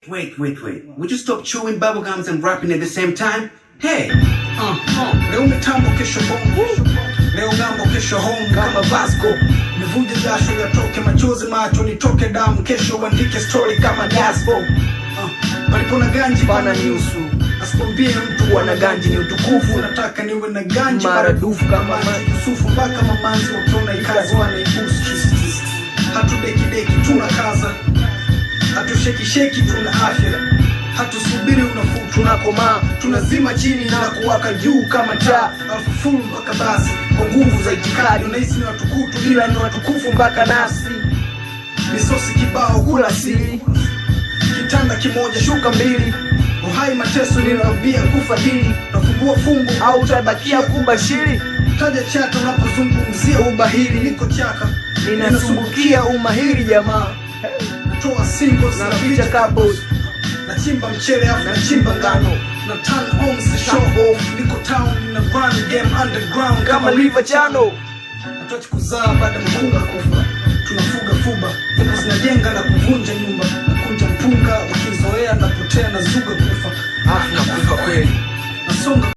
Wait. Would you stop chewing bubble gums and rapping at the same time? Hey! Leo mitambo kesho bongo. Leo ngambo kesho home kama Vasco. Nivuje jasho yatoke machozi macho nitoke damu kesho uandike story kama gospel. Palipo na ganji bana niusu. Asikwambie mtu wana ganji ni utukufu. Nataka niwe na ganji maradufu kama Yusufu mpaka mamanzi wakiona ikazi wanaibusu. Hatudeki tunakaza. Hatusheki tuna afya. Hatusubiri unafuu tunakomaa. Tunazima chini na kuwaka juu kama taa. Alfufuru mpaka basi kwa nguvu za itikadi. Unahisi ni watukutu ila ni watukufu mpaka nasi. Misosi kibao kula siri. Kitanda kimoja shuka mbili. Uhai mateso ninaambia kufa hili. Nafungua fungu au utabakia kubashiri. Taja chata unapozungumzia ubahili. Niko chaka ninasumbukia umahiri jamaa. Toa singles na picha couples. Nachimba mchele afu nachimba ngano. Na turn homes to show off. Niko town na run game underground kama Liver Channel. Hatuachi kuzaa baada mkunga kufa. Tunafuga fuba. Ndipo zinajenga na kuvunja nyumba. Nakunja mpunga ukizoea napotea na zuga kufa. Afu na kufa kweli. Nasonga